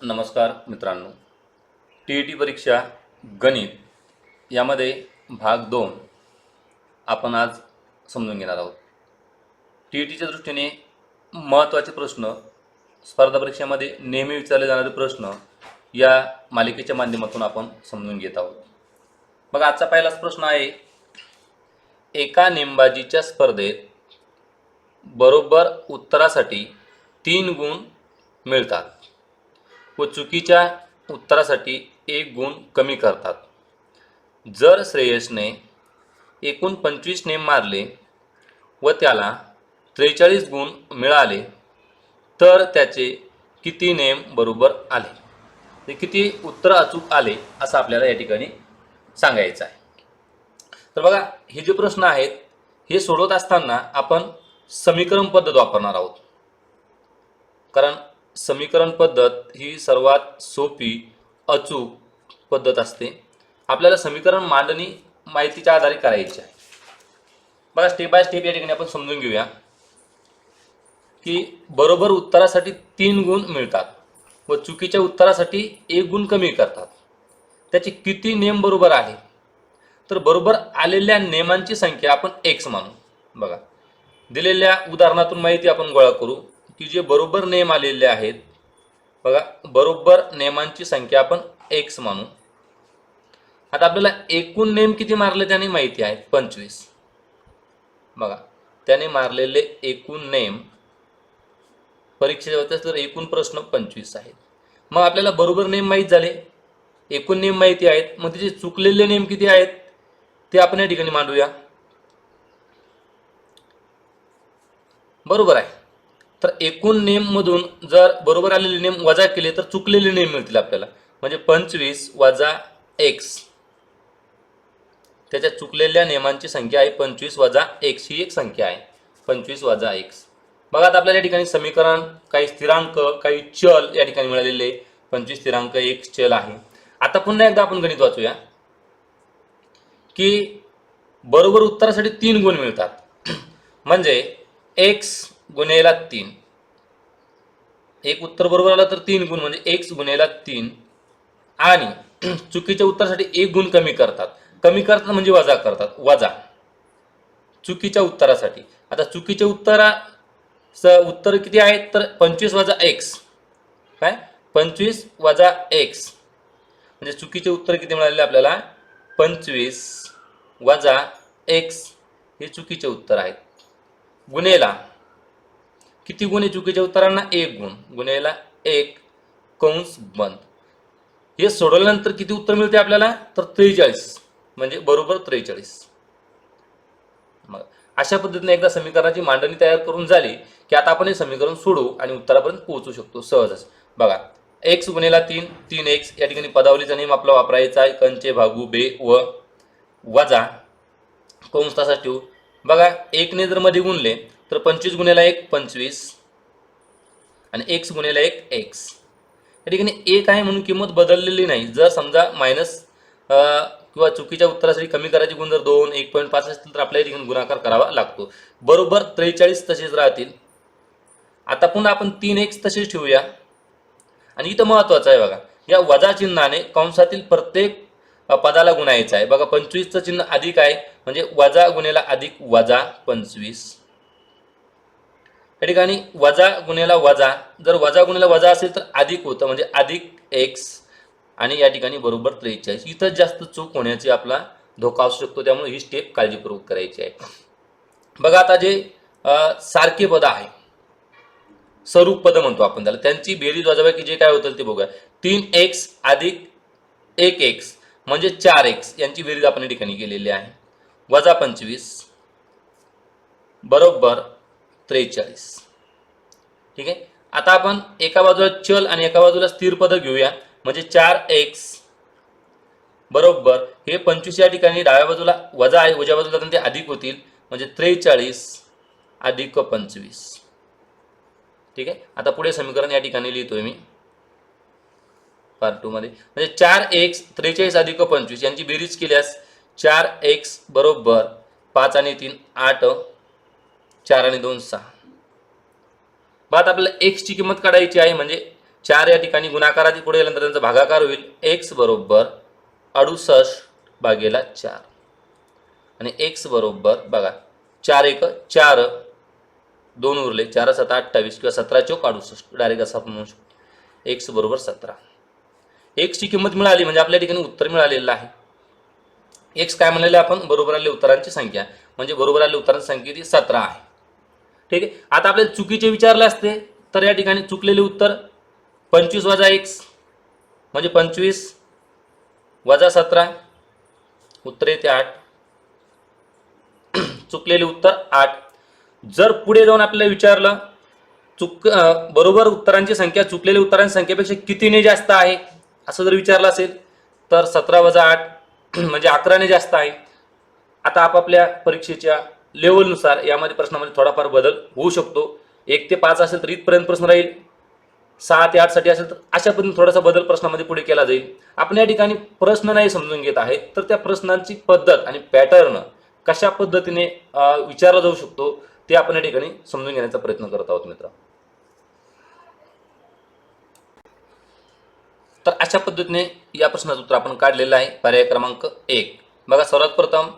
नमस्कार मित्रांनो, टी परीक्षा गणित यामध्ये भाग 2 आपण आज समजून घेणार आहोत। टीच्या दृष्टीने महत्त्वाचे प्रश्न, स्पर्धा परीक्षेमध्ये नेहमी विचारले जाणारे प्रश्न या मालिकेच्या माध्यमातून आपण समजून घेत आहोत। मग आजचा पहिलाच प्रश्न आहे, एका नेमबाजीच्या स्पर्धेत बरोबर उत्तरासाठी 3 गुण मिळतात व चुकीच्या उत्तरासाठी 1 गुण कमी करतात। जर श्रेयसने एकूण 25 नेम मारले व त्याला 43 गुण मिळाले तर त्याचे किती नेम बरोबर आले, ते किती उत्तर अचूक आले असं आपल्याला या ठिकाणी सांगायचं आहे। तर बघा, हे जे प्रश्न आहेत हे सोडवत असताना आपण समीकरण पद्धत वापरणार आहोत, कारण समीकरण पद्धत ही सर्वात सोपी अचूक पद्धत असते। आपल्याला समीकरण मांडणी माहितीच्या आधारे करायची आहे। बघा, स्टेप बाय स्टेप या ठिकाणी आपण समजून घेऊया की बरोबर उत्तरासाठी 3 गुण मिळतात व चुकीच्या उत्तरासाठी 1 गुण कमी करतात, त्याचे किती नेम बरोबर आले। तर बरोबर आलेल्या नेमांची संख्या आपण x मानू। बघा, दिलेल्या उदाहरणातून माहिती आपण गोळा करू की जे बरोबर नेम आलेले आहेत, बघा बरोबर नेमांची संख्या आपण x मानू। आता आपल्याला एकूण नेम किती मारले त्याने माहिती आहे 25। बघा, त्याने मारलेले एकूण नेम परीक्षेत होते तर एकूण प्रश्न 25 आहेत। मग आपल्याला बरोबर नेम माहीत झाले, एकूण नेम माहिती आहेत, मग त्याचे चुकलेले नेम किती आहेत ते आपण या ठिकाणी मांडूया। बरोबर आहे, तर एकूण नेम मधून जर बरोबर आलेले नेम वजा केले तर चुकलेले नेम मिळतील आपल्याला। म्हणजे 25 वजा x, त्याच्या चुकलेल्या नेमांची संख्या आहे 25 वजा x, ही एक संख्या आहे 25 वजा x। बघा, आता आपल्याला या ठिकाणी समीकरण काही स्थिरांक काही चल या ठिकाणी मिळालेले 25 स्थिरांक 1 चल आहे। आता पुन्हा एकदा आपण गणित वाचूया की बरोबर उत्तरासाठी 3 गुण मिळतात म्हणजे x गुणेला 3, एक उत्तर बरोबर आलं तर 3 गुण म्हणजे x गुणेला 3, आणि चुकीच्या उत्तरासाठी 1 गुण कमी करतात। कमी करतात म्हणजे वजा करतात, वजा चुकीच्या उत्तरासाठी। आता चुकीच्या उत्तर किती आहेत तर 25 वजा x, काय 25 वजा x म्हणजे चुकीचे उत्तर किती मिळाले आपल्याला 25 वजा x, हे चुकीचे उत्तर आहेत। गुणेला किती गुण आहे चुकीच्या उत्तरांना 1 गुण, गुणेला 1 कंस बंद। हे सोडवल्यानंतर किती उत्तर मिळते आपल्याला तर 43, म्हणजे बरोबर 43। मग अशा पद्धतीने एकदा समीकरणाची मांडणी तयार करून झाली की आता आपण हे समीकरण सोडवू आणि उत्तरापर्यंत पोहोचू शकतो सहजच। बघा, x गुणेला 3 3x, या ठिकाणी पदावलीचा नियम आपला वापरायचा आहे, कंचे भागू बे व वजा कंस तसाच ठेवू। बघा, 1 ने जर मध्ये गुणले तर 25 गुणेला 1 25 आणि x गुणेला 1 x। या ठिकाणी 1 आहे म्हणून किंमत बदललेली नाही। जर समजा मायनस किंवा चुकीच्या उत्तरासाठी कमी करायचे गुण जर 2 1.5 असतील तर आपल्याला ठिकाणी गुणाकार करावा लागतो। बरोबर 43 तसेच राहतील। आता पुन्हा आपण 3x तसेच ठेवूया, आणि इथं महत्वाचं आहे बघा, या वजा चिन्हाने कंसातील प्रत्येक पदाला गुणायचं आहे। बघा, 25चं चिन्ह अधिक आहे म्हणजे वजा गुणेला अधिक वजा 25। या ठिकाणी वजा गुणेला वजा, जर वजा गुणेला वजा असेल तर अधिक होतं म्हणजे अधिक x, आणि या ठिकाणी बरोबर 43। इथं जास्त चूक होण्याची आपला धोका असू शकतो, त्यामुळे ही स्टेप काळजीपूर्वक करायची आहे। बघा, आता जे सारखे पद आहे, स्वरूप पद म्हणतो आपण त्याला, त्यांची बेरीज वजाबाकी जे काय होतं ते बघूया। 3x अधिक 1x म्हणजे 4x, यांची बेरीज आपण या ठिकाणी केलेली आहे, वजा 25 बरोबर 43। ठीक आहे, आता आपण एका बाजूला चल आणि एका बाजूला स्थिर पद घेऊया, म्हणजे 4x बरोबर हे 25 या ठिकाणी डाव्या बाजूला वजा आहे, उजव्या बाजूला ते अधिक होतील म्हणजे 43 अधिक 25। ठीक आहे, आता पुढे समीकरण या ठिकाणी लिहितोय मी पार्ट 2 मध्ये, म्हणजे 4x 43 अधिक 25 यांची बेरीज केल्यास 4x बरोबर 5 आणि 3 8, 4 आणि 2 6। बात आपल्याला x ची किंमत काढायची आहे, म्हणजे 4 या ठिकाणी गुणाकाराची पुढे गेल्यानंतर त्यांचा भागाकार होईल x बरोबर 68/4 आणि x बरोबर बघा 4 1 4 2 उरले 4 7 28 किंवा 17 चौक 68 डायरेक्ट असं आपण म्हणू शकतो x बरोबर 17. x ची किंमत मिळाली म्हणजे आपल्या ठिकाणी उत्तर मिळालेलं आहे. x काय म्हणलेलं आपण बरोबर आलेल्या उत्तरांची संख्या म्हणजे बरोबर आलेल्या उत्तरांची संख्या ती 17 आहे. ठीक आहे. आता आपल्याला चुकीचे विचारले असते तर या ठिकाणी चुकलेले उत्तर 25 वजा x म्हणजे 25 वजा 17 उत्तर येते 8. चुकलेले उत्तर 8. जर पुढे जाऊन आपल्याला विचारलं बरोबर उत्तरांची संख्या चुकलेल्या उत्तरांच्या संख्येपेक्षा कितीने जास्त आहे असं जर विचारलं असेल तर 17 वजा 8 म्हणजे 11 ने जास्त आहे. आता आपापल्या परीक्षेच्या लेवलनुसार यामध्ये प्रश्नामध्ये थोडाफार बदल होऊ शकतो. 1 ते 5 असेल तर इथपर्यंत प्रश्न राहील, 6 ते 8 साठी असेल तर अशा पद्धतीने थोडासा बदल प्रश्नामध्ये पुढे केला जाईल. आपण या ठिकाणी प्रश्न नाही समजून घेत आहे तर त्या प्रश्नांची पद्धत आणि पॅटर्न कशा पद्धतीने विचारला जाऊ शकतो ते आपण या ठिकाणी समजून घेण्याचा प्रयत्न करत आहोत मित्र. तर अशा पद्धतीने या प्रश्नाचं उत्तर आपण काढलेलं आहे. पर्याय क्रमांक 1. बघा सर्वात प्रथम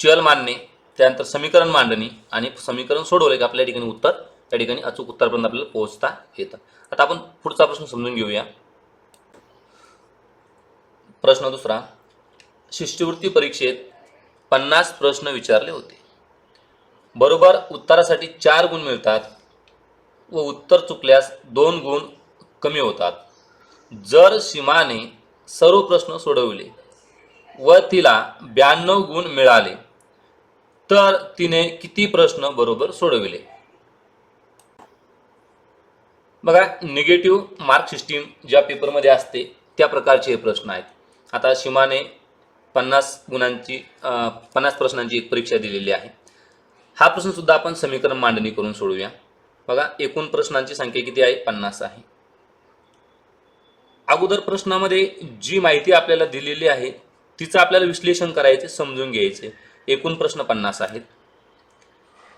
चल मांडणे, त्यानंतर समीकरण मांडणी आणि समीकरण सोडवले की आपल्या ठिकाणी उत्तर त्या ठिकाणी अचूक उत्तरापर्यंत आपल्याला पोहोचता येतं. आता आपण पुढचा प्रश्न समजून घेऊया. प्रश्न दुसरा, शिष्यवृत्ती परीक्षेत 50 प्रश्न विचारले होते. बरोबर उत्तरासाठी 4 गुण मिळतात व उत्तर चुकल्यास 2 गुण कमी होतात. जर सीमाने सर्व प्रश्न सोडवले व तिला 92 गुण मिळाले तर तिने किती प्रश्न बरोबर सोडविले? बघा निगेटिव्ह मार्क सिस्टीम ज्या पेपरमध्ये असते त्या प्रकारचे हे प्रश्न आहेत. आता सीमाने 50 गुणांची 50 प्रश्नांची एक परीक्षा दिलेली आहे. हा प्रश्न सुद्धा आपण समीकरण मांडणी करून सोडवूया. बघा एकूण प्रश्नांची संख्या किती आहे? 50 आहे. अगोदर प्रश्नामध्ये जी माहिती आपल्याला दिलेली आहे तिचं आपल्याला विश्लेषण करायचे, समजून घ्यायचे. एकूण प्रश्न 50 आहेत.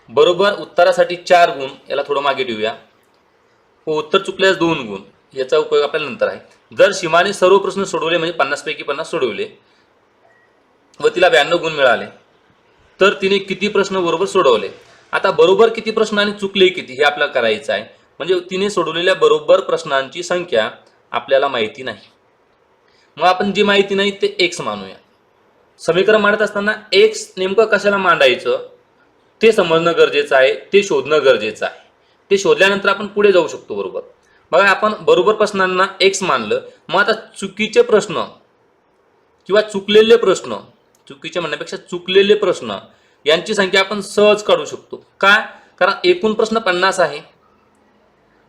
बरोबर उत्तरासाठी 4 गुण, याला थोडं मागे ठेवूया. व उत्तर चुकल्यास 2 गुण, याचा उपयोग आपल्याला नंतर आहे. जर सीमाने सर्व प्रश्न सोडवले म्हणजे 50 पैकी 50 सोडवले व तिला 92 गुण मिळाले तर तिने किती प्रश्न बरोबर सोडवले? आता बरोबर किती प्रश्न आणि चुकले किती हे आपल्याला करायचं आहे. म्हणजे तिने सोडवलेल्या बरोबर प्रश्नांची संख्या आपल्याला माहिती नाही. मग आपण जी माहिती नाही ते x मानूया. समीकरण मांडत असताना x नेमकं कशाला मांडायचं ते समजणं गरजेचं आहे, ते शोधणं गरजेचं आहे. ते शोधल्यानंतर आपण पुढे जाऊ शकतो. बरोबर बघा आपण बरोबर प्रश्नांना x मानलं. मग आता चुकीचे प्रश्न किंवा चुकलेले प्रश्न, चुकीचे म्हणण्यापेक्षा चुकलेले प्रश्न यांची संख्या आपण सहज काढू शकतो. का? कारण एकूण प्रश्न 50 आहे.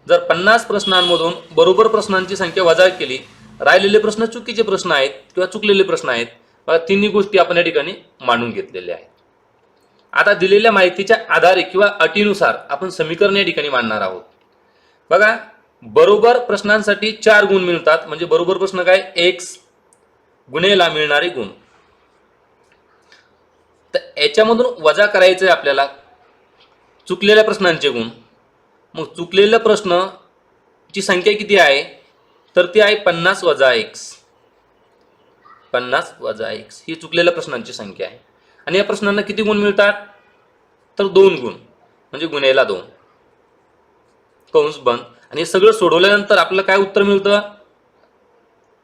जर 50 प्रश्नांमधून बरोबर प्रश्नांची संख्या वजा केली, राहिलेले प्रश्न चुकीचे प्रश्न आहेत किंवा चुकलेले प्रश्न आहेत. बघा तिन्ही गोष्टी आपण या ठिकाणी मांडून घेतलेल्या आहेत. आता दिलेल्या माहितीच्या आधारे किंवा अटीनुसार आपण समीकरण या ठिकाणी मांडणार आहोत. बघा बरोबर प्रश्नांसाठी 4 गुण मिळतात म्हणजे बरोबर प्रश्न काय? x गुणेला मिळणारे गुण. तर याच्यामधून वजा करायचे आहे आपल्याला चुकलेल्या प्रश्नांचे गुण. मग चुकलेल्या प्रश्नाची संख्या किती आहे? तर ती आहे 50 वजा x. 50 वजा x ही चुकलेल्या प्रश्नांची संख्या आहे. आणि या प्रश्नांना किती गुण मिळतात? तर 2 गुण म्हणजे गुणेला 2 कंस बंद. आणि हे सगळं सोडवल्यानंतर आपल्याला काय उत्तर मिळतं?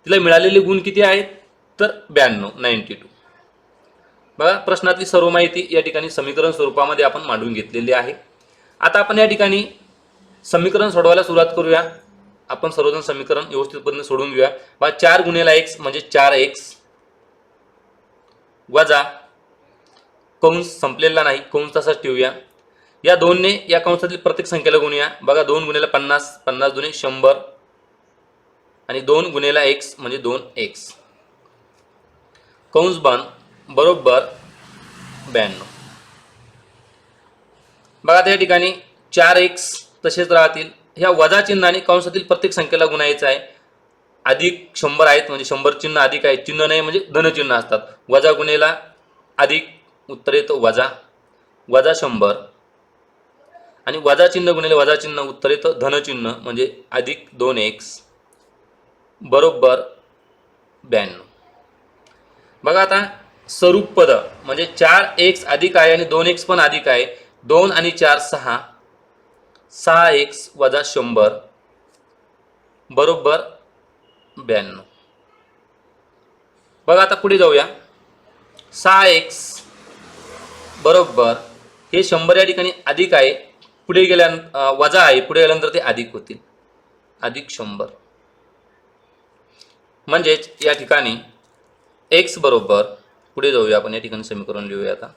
तिला मिळालेले गुण किती आहेत? तर 92. बघा प्रश्नातली सर्व माहिती या ठिकाणी समीकरण स्वरूपामध्ये आपण मांडून घेतलेली आहे. आता आपण या ठिकाणी समीकरण सोडवायला सुरुवात करूया. आपण सर्वजण समीकरण व्यवस्थितपणे सोडून घेऊया. बघा 4 गुणेला x म्हणजे 4x वजा कंस संपलेला नाही, कंस तसाच ठेवूया. या 2 ने या कंसातील प्रत्येक संख्येला गुणूया. बघा 2 गुणेला 50, 50 दुणे 100 आणि 2 गुणेला x म्हणजे 2x कंस बंद बरोबर 92. बघा त्या ठिकाणी 4x तसेच राहतील. ह्या वजा चिन्हाने कंसातील प्रत्येक संख्येला गुणायचं आहे. अधिक 100 आहेत म्हणजे 100 चिन्ह अधिक आहे, चिन्ह नाही म्हणजे धन चिन्ह असतात. वजा गुणेला अधिक उत्तर येतो वजा 100. आणि वजा चिन्ह गुणिले वजा चिन्ह उत्तर येतं धनचिन्ह म्हणजे अधिक 2x बरोबर 92. बघा आता स्वरूप पद म्हणजे 4x अधिक आहे आणि 2x पण अधिक आहे. 2 आणि 4 6, 6x वजा 100 बरोबर 92. बघा आता पुढे जाऊया. 6x बरोबर हे 100 या ठिकाणी अधिक आहे, पुढे गेल्यानंतर वजा आहे, पुढे गेल्यानंतर ते अधिक होतील, अधिक 100. म्हणजेच या ठिकाणी x बरोबर, पुढे जाऊया आपण, या ठिकाणी समीकरण लिहूया आता.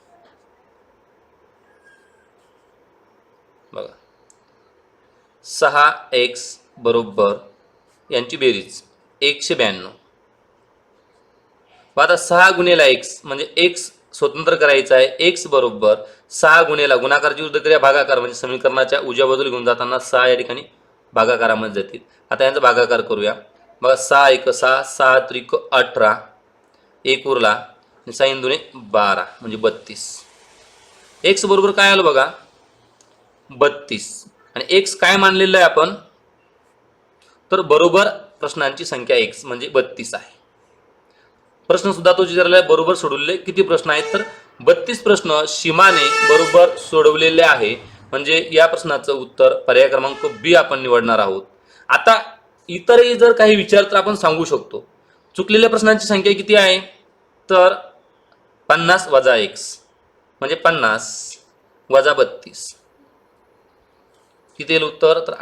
बघा 6x बरोबर यांची बेरीज 192. आता 6 गुणिले x म्हणजे x स्वतंत्र करायचा आहे. x बरोबर 6 गुणिला गुणाकारची विरुद्ध क्रिया भागाकार म्हणजे समीकरणाच्या उजव्या बाजूला घेऊन जाताना 6 या ठिकाणी भागाकारामध्ये जातील. आता यांचा भागाकार करूया. बघा 6 1 6, 6 त्रिक 18, 1 उरला आणि 6 दुने 12 म्हणजे 32. x बरोबर काय आलं बघा 32 आणि x काय मानलेलं आहे आपण, तर बरोबर प्रश्नांची संख्या x म्हणजे 32 आहे. प्रश्न सुद्धा तो विचारला आहे बरोबर सोडवलेले किती प्रश्न आहेत, तर 32 प्रश्न सीमाने बरोबर सोडवलेले आहे. म्हणजे या प्रश्नाचं उत्तर पर्याय क्रमांक बी आपण निवडणार आहोत. आता इतरही जर काही विचार तर आपण सांगू शकतो. चुकलेल्या प्रश्नांची संख्या किती आहे, तर 50 वजा x म्हणजे 50 वजा 32 किती येईल उत्तर, तर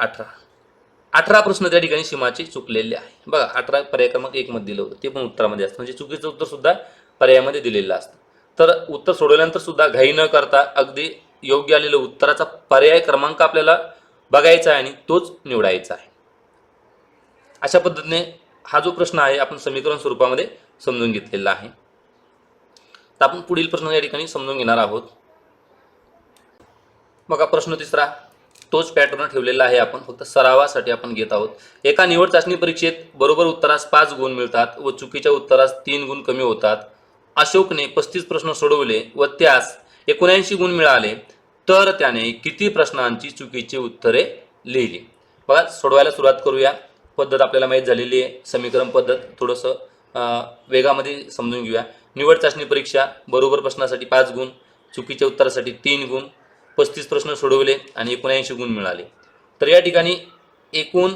18 प्रश्न त्या ठिकाणी सीमाचे चुकलेले आहे. बघा 18 पर्याय क्रमांक 1 मध्ये दिलं होतं, ते पण उत्तरामध्ये असतं, म्हणजे चुकीचं उत्तर सुद्धा पर्यायामध्ये दिलेलं असतं. तर उत्तर सोडवल्यानंतर सुद्धा घाई न करता अगदी योग्य आलेलं उत्तराचा पर्याय क्रमांक आपल्याला बघायचा आहे आणि तोच निवडायचा आहे. अशा पद्धतीने हा जो प्रश्न आहे आपण समीकरण स्वरूपामध्ये समजून घेतलेला आहे. तर आपण पुढील प्रश्न या ठिकाणी समजून घेणार आहोत. बघा प्रश्न तिसरा, तोच पॅटर्न ठेवलेला आहे, आपण फक्त सरावासाठी आपण घेत आहोत. एका निवड चाचणी परीक्षेत बरोबर उत्तरास 5 गुण मिळतात व चुकीच्या उत्तरास 3 गुण कमी होतात. अशोकने 35 प्रश्न सोडवले व त्यास 79 गुण मिळाले, तर त्याने किती प्रश्नांची चुकीची उत्तरे लिहिली. बघा सोडवायला सुरुवात करूया. पद्धत आपल्याला माहीत झालेली आहे, समीकरण पद्धत थोडंसं वेगामध्ये समजून घेऊया. निवड चाचणी परीक्षा, बरोबर प्रश्नासाठी 5 गुण, चुकीच्या उत्तरासाठी 3 गुण, 35 प्रश्न सोडवले आणि 79 गुण मिळाले. तर या ठिकाणी एकूण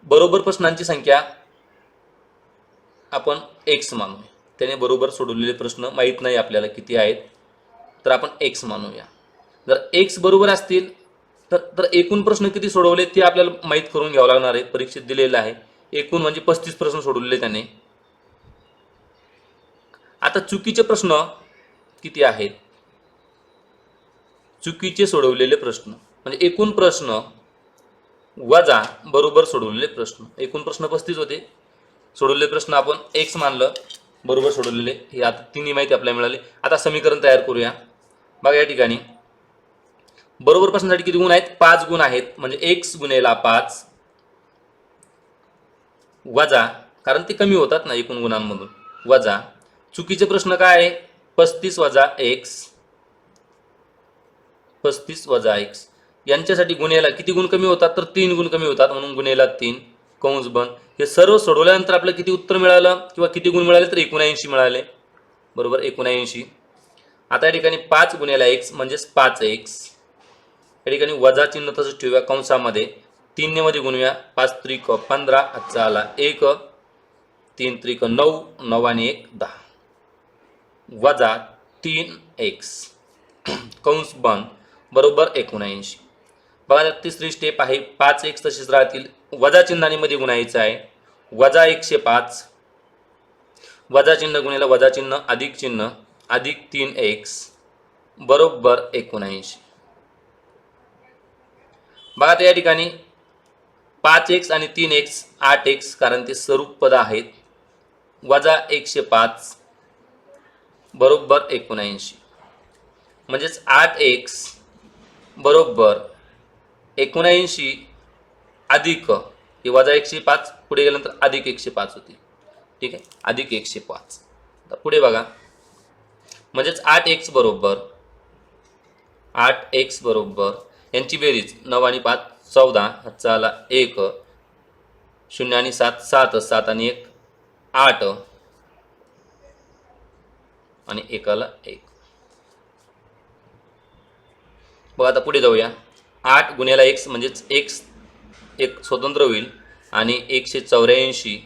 बरोबर प्रश्नांची संख्या आपण x मानूया. त्याने बरोबर सोडवलेले प्रश्न माहीत नाही आपल्याला किती आहेत, तर आपण x मानूया. जर x बरोबर असतील तर एकूण प्रश्न किती सोडवले ते आपल्याला माहीत करून घ्यावं लागणार आहे. परीक्षेत दिलेलं आहे एकूण म्हणजे 35 प्रश्न सोडवलेले त्याने. आता चुकीचे प्रश्न किती आहेत, चुकीचे सोडवलेले प्रश्न म्हणजे एकूण प्रश्न वजा बरोबर सोडवलेले प्रश्न. एकूण प्रश्न 35 होते, सोडवलेले प्रश्न आपण x मानलं, बरोबर सोडवलेले हे आता तिन्ही माहिती आपल्याला मिळाली. आता समीकरण तयार करूया. बघा या ठिकाणी बरोबर प्रश्नासाठी किती गुण आहेत, 5 गुण आहेत, म्हणजे x गुणेला 5 वजा, कारण ते कमी होतात ना एकूण गुणांमधून, वजा चुकीचे प्रश्न काय आहे 35 वजा x, 35 वजा x यांच्यासाठी गुणेला किती गुण कमी होतात, तर 3 गुण कमी होतात, म्हणून गुणेला 3 कंस बंद. हे सर्व सोडवल्यानंतर आपल्याला किती उत्तर मिळालं किंवा किती गुण मिळाले, तर 79 मिळाले, बरोबर 79. आता या ठिकाणी 5 गुणेला x म्हणजेच 5x, या ठिकाणी वजा चिन्ह तसंच ठेवूया कंसामध्ये, 3 ने मध्ये गुणूया, 5 त्रिक 15, हातचा आला 1, 3 त्रिक 9, 9 आणि 1 10, वजा 3x कंस बंद बरोबर 79. बघा तिसरी स्टेप आहे, 5x तसेच राहतील, वजा चिन्हाने मध्ये गुणायचं आहे, वजा 105 वजा चिन्ह गुणिले वजा चिन्ह अधिक 3x बरोबर 79. बघा त्या ठिकाणी 5x आणि 3x 8x, कारण ते स्वरूप पद आहेत, वजा 105 बरोबर 79 म्हणजेच 8x बरोबर 79 अधिक हे वजा 105 पुढे गेल्यानंतर अधिक 105 होती. ठीक आहे, अधिक 105. तर पुढे बघा म्हणजेच 8x बरोबर यांची बेरीज 9 आणि 5 14, हातचा आला 1, 0 आणि 7 7, 7 आणि 1 8 आणि 1 आला 1. बघा आता पुढे जाऊया. 8 गुणिले x म्हणजेच x एक स्वतंत्र होईल आणि 184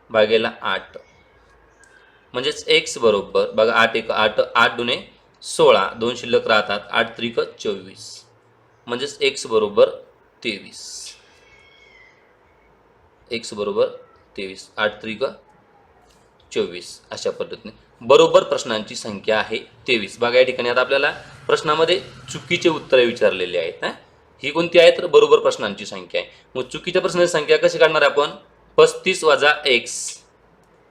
भागेला 8 म्हणजेच x बरोबर बघा 8 1 8 8 दुने 16 2 शिल्लक राहतात 8 त्रिक 24 म्हणजेच x बरोबर 23. x बरोबर 23 8 त्रिक 24 अशा पद्धतीने बरोबर प्रश्नांची संख्या आहे 23. बघा या ठिकाणी आता आपल्याला प्रश्नामध्ये चुकीचे उत्तरे विचारलेली आहेत. ही कोणती आहे तर बरोबर प्रश्नांची संख्या आहे. मग चुकीच्या प्रश्नाची संख्या कशी काढणार आपण 35 वजा x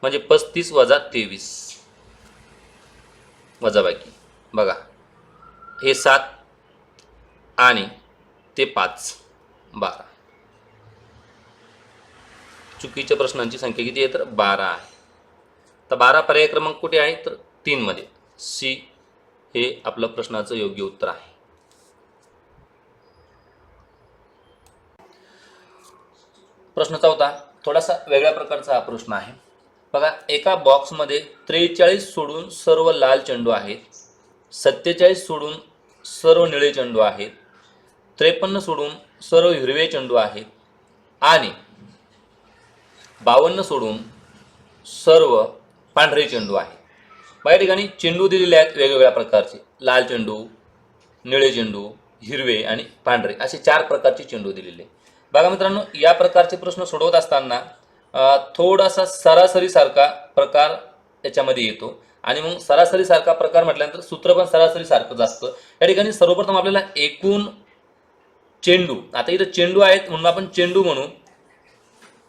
म्हणजे 35 वजा 23 वजाबाकी. बघा हे 7 आणि ते 5 12. चुकीच्या प्रश्नांची संख्या किती आहे तर 12 आहे. तर 12 पर्याय क्रमांक कुठे आहे तर 3 मध्ये सी हे आपलं प्रश्नाचं योग्य उत्तर आहे. प्रश्न 4 थोडासा वेगळ्या प्रकारचा हा प्रश्न आहे. बघा एका बॉक्समध्ये 43 सोडून सर्व लाल चेंडू आहेत, 47 सोडून सर्व निळे चेंडू आहेत, 53 सोडून सर्व हिरवे चेंडू आहेत आणि 52 सोडून सर्व पांढरे चेंडू आहेत. या ठिकाणी चेंडू दिलेले आहेत वेगवेगळ्या प्रकारचे, लाल चेंडू, निळे चेंडू, हिरवे आणि पांढरे असे 4 प्रकारचे चेंडू दिलेले. बघा मित्रांनो या प्रकारचे प्रश्न सोडवत असताना थोडासा सरासरीसारखा प्रकार याच्यामध्ये येतो आणि मग सरासरीसारखा प्रकार म्हटल्यानंतर सूत्र पण सरासरीसारखंच असतं. या ठिकाणी सर्वप्रथम आपल्याला एकूण चेंडू, आता इथं चेंडू आहेत म्हणून आपण चेंडू म्हणू.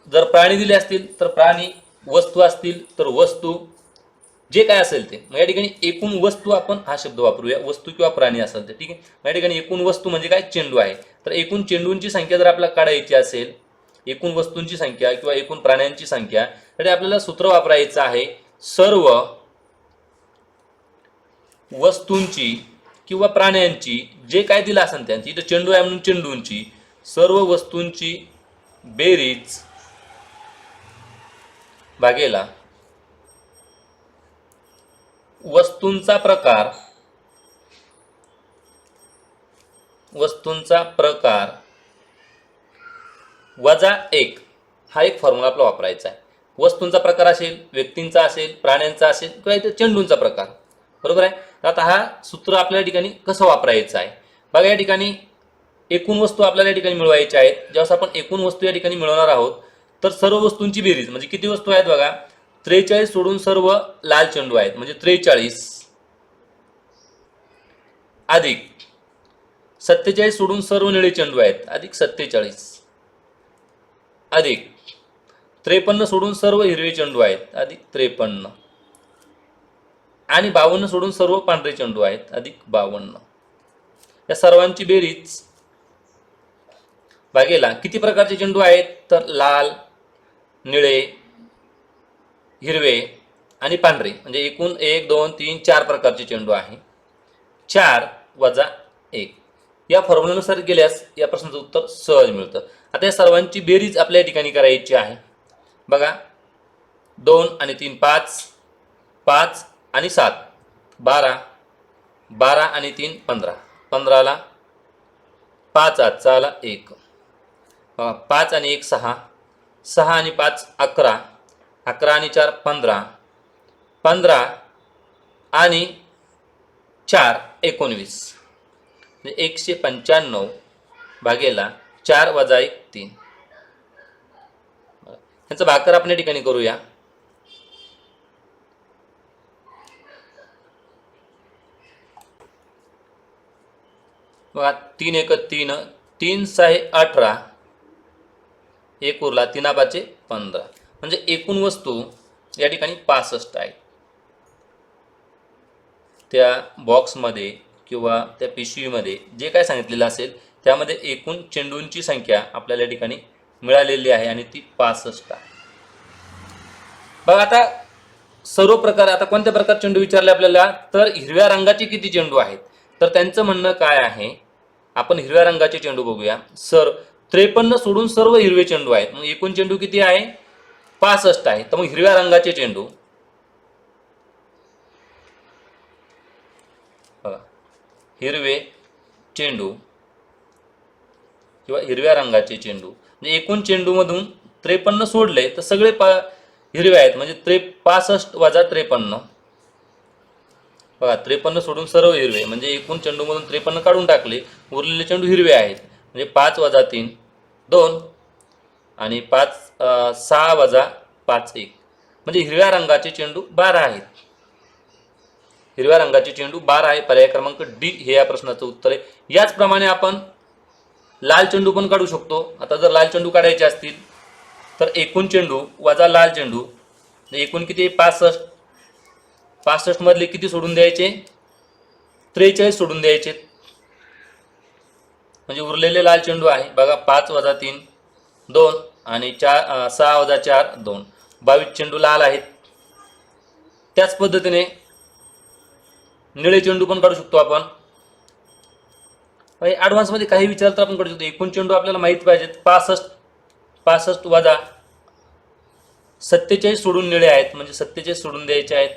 जर प्राणी दिले असतील तर प्राणी, वस्तू असतील तर वस्तू, जे काय असेल ते. मग या ठिकाणी एकूण वस्तू आपण हा शब्द वापरूया, वस्तू किंवा प्राणी असेल तर ठीक आहे. या ठिकाणी एकूण वस्तू म्हणजे काय चेंडू आहे. तर एकूण चेंडूंची संख्या जर आपल्याला काढायची असेल, एकूण वस्तूंची संख्या किंवा एकूण प्राण्यांची संख्या, तर आपल्याला सूत्र वापरायचं आहे सर्व वस्तूंची किंवा प्राण्यांची जे काय दिलं असेल त्यांची, इथं चेंडू आहे म्हणून चेंडूंची सर्व वस्तूंची बेरीज भागेला वस्तूंचा प्रकार वजा 1 हा एक फॉर्म्युला आपला वापरायचा आहे. वस्तूंचा प्रकार असेल, व्यक्तींचा असेल, प्राण्यांचा असेल किंवा इथे चेंडूंचा प्रकार. बरोबर आहे. तर आता हा सूत्र आपल्या ठिकाणी कसं वापरायचं आहे बघा. या ठिकाणी एकूण वस्तू आपल्याला या ठिकाणी मिळवायच्या आहेत. ज्यावेळेस आपण एकूण वस्तू या ठिकाणी मिळवणार आहोत तर सर्व वस्तूंची बेरीज म्हणजे किती वस्तू आहेत बघा, 43 सोडून सर्व लाल चेंडू आहेत म्हणजे 43 अधिक 47 सोडून सर्व निळे चेंडू आहेत अधिक 47 अधिक 53 सोडून सर्व हिरवे चेंडू आहेत अधिक 53 आणि 52 सोडून सर्व पांढरे चेंडू आहेत अधिक 52. या सर्वांची बेरीज भागेला किती प्रकारचे चेंडू आहेत तर लाल, निळे, हिरवे आणि पांढरे म्हणजे एकूण 1 2 3 4 प्रकारचे चेंडू आहे. 4 वजा 1 या फॉर्म्युल्यानुसार गेल्यास या प्रश्नाचं उत्तर सहज मिळतं. आता या सर्वांची बेरीज आपल्या ठिकाणी करायची आहे. बघा 2 आणि 3 5, 5 आणि 7 12, 12 आणि 3 15, 15ला 5 आजचा आला 1. 5 आणि 1 6, 6 आणि 5 11, 11 आणि 4 15, 15 आणि 4 19 म्हणजे 195 भागेला 4 वजा 1 3. ह्याचा भागाकार आपण या ठिकाणी करूया. बघा 3 1 3, 3 6 18, 1 उरला 3 5 15 म्हणजे एकूण वस्तू या ठिकाणी 65 आहे. त्या बॉक्समध्ये किंवा त्या पिशवीमध्ये जे काय सांगितलेलं असेल त्यामध्ये एकूण चेंडूंची संख्या आपल्याला या ठिकाणी मिळालेली आहे आणि ती 65 आहे. बघा आता सर्व प्रकार, आता कोणत्या प्रकार चेंडू विचारले आपल्याला तर हिरव्या रंगाचे किती चेंडू आहेत तर त्यांचं म्हणणं काय आहे आपण हिरव्या रंगाचे चेंडू बघूया. 53 सोडून सर्व हिरवे चेंडू आहेत. मग एकूण चेंडू किती आहे? 65 आहे. तर मग हिरव्या रंगाचे चेंडू बघा, हिरवे चेंडू किंवा हिरव्या रंगाचे चेंडू म्हणजे एकूण चेंडूमधून 53 सोडले तर सगळे हिरवे आहेत. म्हणजे 65 वजा 53 बघा, 53 सोडून सर्व हिरवे म्हणजे एकूण चेंडूमधून 53 काढून टाकले, उरलेले चेंडू हिरवे आहेत. म्हणजे 5 वजा 3 2 आणि 6 वजा 5 1 म्हणजे हिरव्या रंगाचे चेंडू 12 आहेत. हिरव्या रंगाचे चेंडू 12 आहे. पर्याय क्रमांक डी हे या प्रश्नाचं उत्तर आहे. याचप्रमाणे आपण लाल चेंडू पण काढू शकतो. आता जर लाल चेंडू काढायचे असतील तर एकूण चेंडू वजा लाल चेंडू एकूण किती? 65. 65 मधले किती सोडून द्यायचे? 43 सोडून द्यायचे. म्हणजे उरलेले लाल चेंडू आहे बघा, 5 वजा 3 2 आणि 6 वजा 4 2 22 चेंडू लाल आहेत. त्याच पद्धतीने निळे चेंडू पण काढू शकतो आपण. ॲडव्हान्समध्ये काही विचार तर आपण काढू शकतो. एकूण चेंडू आपल्याला माहीत पाहिजेत. 65 वजा 47 सोडून निळे आहेत म्हणजे 47 सोडून द्यायचे आहेत.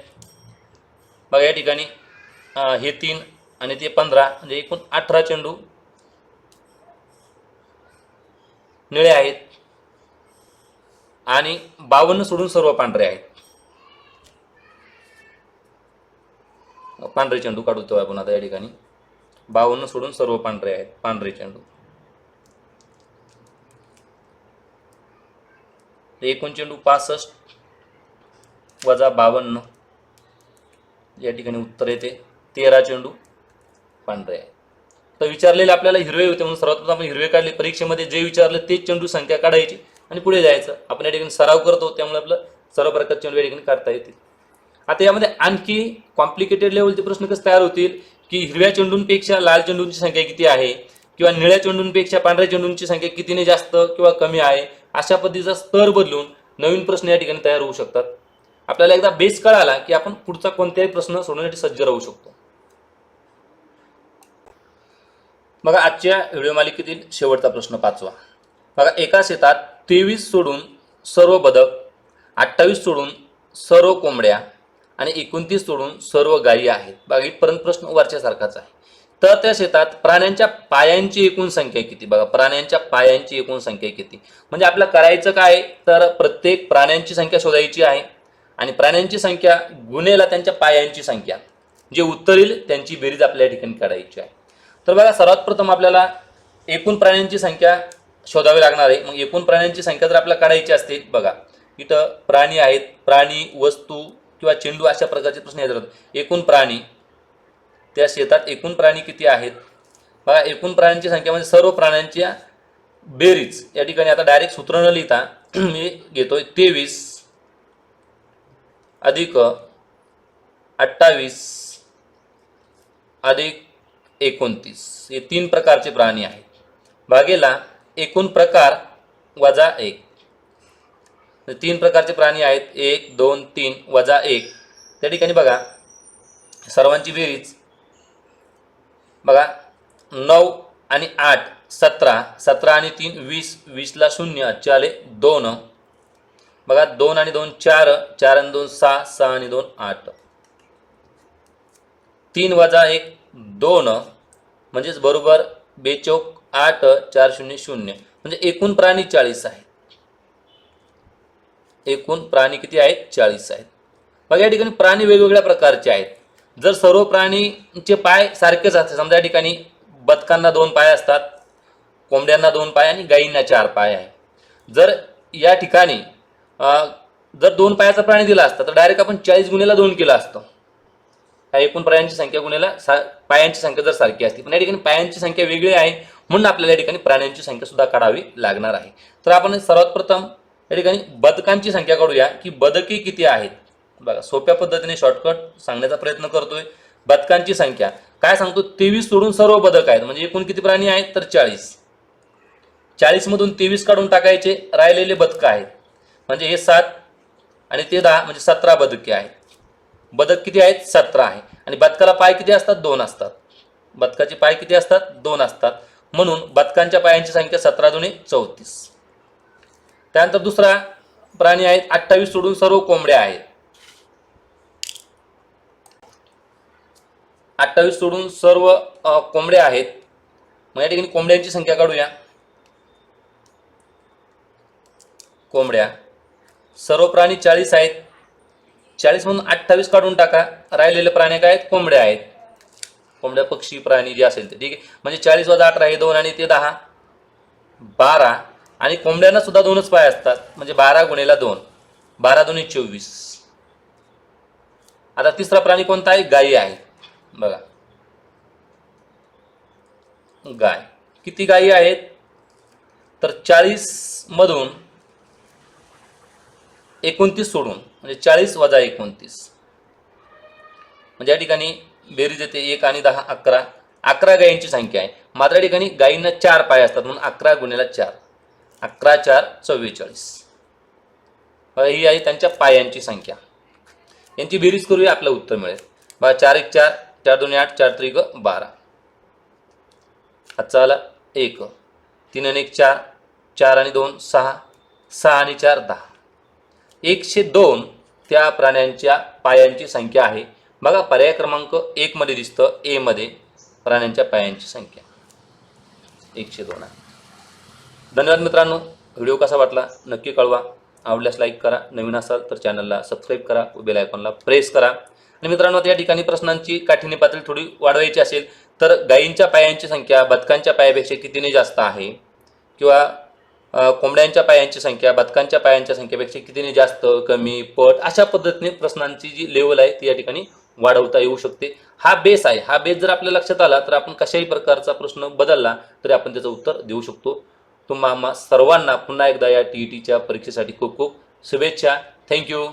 बघा या ठिकाणी हे 3 आणि ते 15 म्हणजे एकूण 18 चेंडू निळे आहेत आणि 52 सोडून सर्व पांढरे आहेत. पांढरे चेंडू काढतो आपण आता या ठिकाणी. 52 सोडून सर्व पांढरे आहेत, पांढरे चेंडू. एकूण चेंडू 65 वजा 52 या ठिकाणी उत्तर येते 13 चेंडू पांढरे आहे. तर विचारलेले आपल्याला हिरवे होते म्हणून सर्वात प्रथम आपण हिरवे काढले. परीक्षेमध्ये जे विचारले तेच चेंडू संख्या काढायची आणि पुढे जायचं. आपण या ठिकाणी सराव करतो त्यामुळे आपलं सर्व प्रकारचे चेंडू या ठिकाणी काढता येतील. आता यामध्ये आणखी कॉम्प्लिकेटेड लेवलचे प्रश्न कसे तयार होतील की हिरव्या चेंडूंपेक्षा लाल चेंडूंची संख्या किती आहे किंवा निळ्या चेंडूंपेक्षा पांढऱ्या चेंडूंची संख्या कितीने जास्त किंवा कमी आहे, अशा पद्धतीचा स्तर बदलून नवीन प्रश्न या ठिकाणी तयार होऊ शकतात. आपल्याला एकदा बेस कळाला की आपण पुढचा कोणत्याही प्रश्न सोडवण्यासाठी सज्ज राहू शकतो. बघा आजच्या व्हिडिओ मालिकेतील शेवटचा प्रश्न 5वा. बघा, एका शेतात 23 सोडून सर्व बदक, 28 सोडून सर्व कोंबड्या आणि 29 सोडून सर्व गायी आहेत. बघा इथपर्यंत प्रश्न वरच्यासारखाच आहे. तर त्या शेतात प्राण्यांच्या पायांची एकूण संख्या किती? बघा, प्राण्यांच्या पायांची एकूण संख्या किती म्हणजे आपल्याला करायचं काय तर प्रत्येक प्राण्यांची संख्या शोधायची आहे आणि प्राण्यांची संख्या गुणेला त्यांच्या पायांची संख्या, जे उत्तर येईल त्यांची बेरीज आपल्या या ठिकाणी काढायची आहे. तर बघा, सर्वात प्रथम आपल्याला एकूण प्राण्यांची संख्या शोधावी लागणार आहे. मग एकूण प्राण्यांची संख्या जर आपल्याला काढायची असतील, बघा इथं प्राणी आहेत, प्राणी, वस्तू किंवा चेंडू अशा प्रकारचे प्रश्न येतात. एकूण प्राणी, त्या शेतात एकूण प्राणी किती आहेत? बघा, एकूण प्राण्यांची संख्या म्हणजे सर्व प्राण्यांच्या बेरीज. या ठिकाणी आता डायरेक्ट सूत्र न लिहिता मी घेतोय 23 अधिक 28 अधिक 29 हे 3 प्रकारचे प्राणी आहेत. भागेला एकूण प्रकार वजा 1. 3 प्रकारचे प्राणी आहेत, 1 2 3 वजा 1. त्या ठिकाणी बघा सर्वांची बेरीज बघा 9 आणि 8 17, 17 आणि 3 20, 20ला 0, 4 2. बघा 2 आणि 2 4, 4 आणि 2 6, 6 आणि 2 8. 3 वजा 1 2 म्हणजेच बरोबर 2 चौक 8, 4 0 0 म्हणजे एकूण प्राणी 40 आहेत. एकूण प्राणी किती आहेत? 40 आहेत. बघा या ठिकाणी प्राणी वेगवेगळ्या प्रकारचे आहेत. जर सर्व प्राणीचे पाय सारखेच असतात, समजा या ठिकाणी बदकांना 2 पाय असतात, कोंबड्यांना 2 पाय आणि गायींना 4 पाय आहे. जर या ठिकाणी जर 2 पायाचा प्राणी दिला असता तर डायरेक्ट आपण 40 गुणेला 2 केलं असतं. एकूण प्राण्यांची संख्या गुणेला पायांची संख्या जर सारखी असते, पण या ठिकाणी पायांची संख्या वेगळी आहे म्हणून आपल्याला या ठिकाणी प्राण्यांची संख्या सुद्धा काढावी लागणार आहे. तर आपण सर्वात प्रथम या ठिकाणी बदकांची संख्या काढूया की बदके किती आहेत. बघा सोप्या पद्धतीने शॉर्टकट सांगण्याचा प्रयत्न करतोय. बदकांची संख्या काय सांगतो? 23 सोडून सर्व बदक आहेत म्हणजे एकूण किती प्राणी आहेत तर 40. 40 मधून 23 काढून टाकायचे, राहिलेले बदक आहेत म्हणजे हे 7 आणि ते 10 म्हणजे 17 बदके आहेत. बदक किती आहेत? 17 आहे. आणि बदकाला पाय किती असतात? 2 असतात. बदकाचे पाय किती असतात? 2 असतात. म्हणून बदकांच्या पायांची संख्या 17 दुणे 34. त्यानंतर दुसरा प्राणी आहेत 28 सोडून सर्व कोंबड्या आहेत. 28 सोडून सर्व कोंबड्या आहेत. मग या ठिकाणी कोंबड्यांची संख्या काढूया. कोंबड्या सर्व प्राणी 40 आहेत. 40 म्हणून 28 काढून टाका. राहिलेले प्राणी काय आहेत? कोंबड्या आहेत. कोंबड्या पक्षी प्राणी जे असेल ते ठीक आहे. म्हणजे 40 वजा 18 हे 2 आणि ते 10 12 आणि कोंबड्यांना सुद्धा 2च पाय असतात. म्हणजे 12 गुणिले 2 12 दुणे 24. आता तिसरा प्राणी कोणता आहे? गायी आहे. बघा गाय किती गायी आहेत? तर 40 मधून 29 सोडून म्हणजे 40 वजा 29 म्हणजे या ठिकाणी बेरीज येते 1 आणि 10 11. 11 गायींची संख्या आहे. मात्र या ठिकाणी गायींना 4 पाय असतात म्हणून 11 गुणिले 4 11 4 44. ही आहे त्यांच्या पायांची संख्या. यांची बेरीज करूया आपलं उत्तर मिळेल. बघा 4 1 4 4 2 8 4 3 12. हातचा आला 1 3 आणि 1 4 4 आणि 2 6 6 आणि 4 10. 102 त्या प्राण्यांच्या पायांची संख्या आहे. बघा पर्याय क्रमांक 1 मध्ये दिसतं ए मध्ये प्राण्यांच्या पायांची संख्या 102 आहे. धन्यवाद मित्रांनो. व्हिडिओ कसा वाटला नक्की कळवा. आवडल्यास लाईक करा. नवीन असाल तर चॅनलला सबस्क्राईब करा. बेल आयकॉनला प्रेस करा. आणि मित्रांनो या ठिकाणी प्रश्नांची काठिण्य पातळी थोडी वाढवायची असेल तर गायींच्या पायांची संख्या बदकांच्या पायापेक्षा कितीने जास्त आहे किंवा कोंबड्यांच्या पायांची संख्या बदकांच्या पायांच्या संख्येपेक्षा कितीने जास्त कमी पट अशा पद्धतीने प्रश्नांची जी लेवल आहे ती या ठिकाणी वाढवता येऊ शकते. हा बेस आहे. हा बेस जर आपल्या लक्षात आला तर आपण कशाही प्रकारचा प्रश्न बदलला तरी आपण त्याचं उत्तर देऊ शकतो. तुम्हा सर्वांना पुन्हा एकदा या TETच्या परीक्षेसाठी खूप खूप शुभेच्छा. थँक्यू.